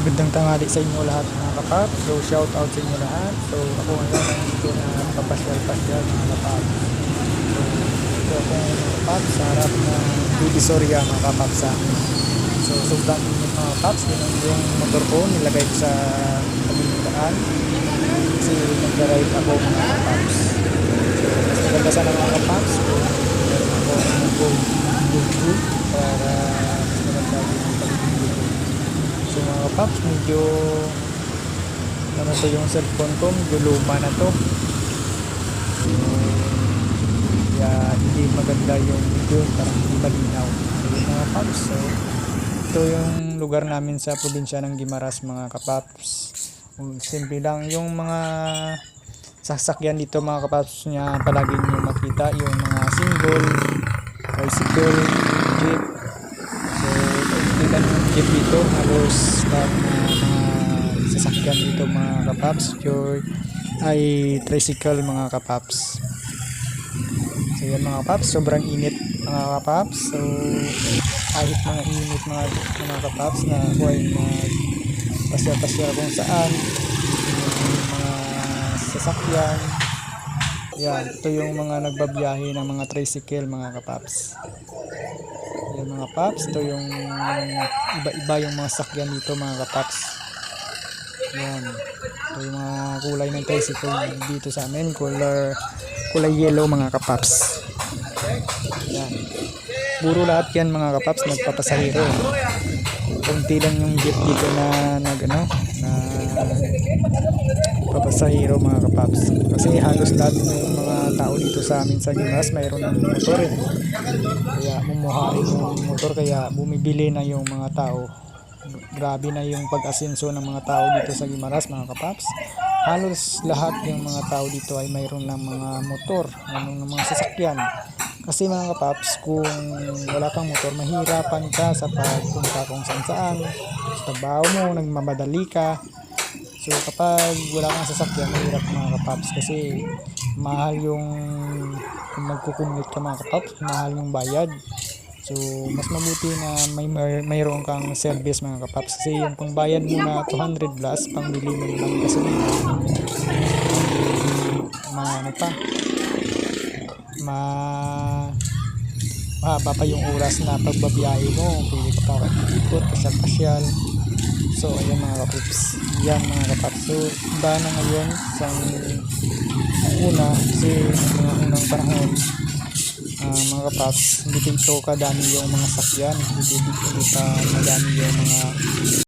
Magandang tanghali sa inyo lahat mga kapap. So shout out sa inyo lahat. So ako ngayon ay dito na papasyal-pasyal mga kapap. So ito ako mga kapap sa harap ng Divisoria mga kapap sa amin. So sobrang init mga kapap. Yung motor ko nilagay ko sa pagdaan kasi nag-ride ako mga kapap. So mas maganda sana mga kapap. So meron ako mag-go para mas maganda yung pagdaan. So mga kapaps, medyo ano to yung cellphone ko, medyo luma na to. So kaya hindi maganda yung video, parang hindi malinaw. So mga kapaps, so ito yung lugar namin sa probinsya ng Guimaras mga kapaps. Simple lang yung mga sasakyan dito mga kapaps niya, palagi nyo makita yung mga single, bicycle, jeep. Yung jeep dito, halos lahat na mga sasakyan dito mga kapaps ay tricycle mga kapaps. So yan mga kapaps, sobrang init mga kapaps. So kahit mga init mga kapaps na ako ay pasya-pasya kung saan yung mga sasakyan. Yan, ito yung mga nagbabiyahe ng mga tricycle mga kapaps. Yan mga paps, ito yung iba-iba yung mga sakyan dito mga kapaps. Yan, ito yung mga kulay ng tricycle dito sa amin, kulay yellow mga kapaps. Yan, puro lahat yan mga kapaps nagpapasahero. Kunti lang yung jeep dito na papasahero mga kapaps, kasi halos lahat ng mga tao dito sa amin sa Guimaras mayroon ng motor kaya mumuhain yung motor, kaya bumibili na yung mga tao. Grabe na yung pag-asenso ng mga tao dito sa Guimaras mga kapaps. Halos lahat yung mga tao dito ay mayroon ng mga motor, ng mga sasakyan. Kasi mga kapaps, kung wala kang motor, mahirapan ka sa pagpunta kung saan sa trabaho mo, nagmamadali ka. So kapag wala kang sasakyan, mahirap mga kapaps, kasi mahal yung kung magkukumute ka mga kapaps, mahal yung bayad. So mas mabuti na mayroon kang service mga kapaps, kasi yung pangbayad mo na 200 plus, pangbili mo ng gasolina, mahaba pa yung oras na pagbabiyahe mo, pwede ka pa ikot, pasyal-pasyal. So ayan mga kapaps, yan mga kapaps. So iba na ngayon sa una, kasi mga unang panahon mga kapaps, hindi dito kadami yung mga sakyan, hindi pa madami yung mga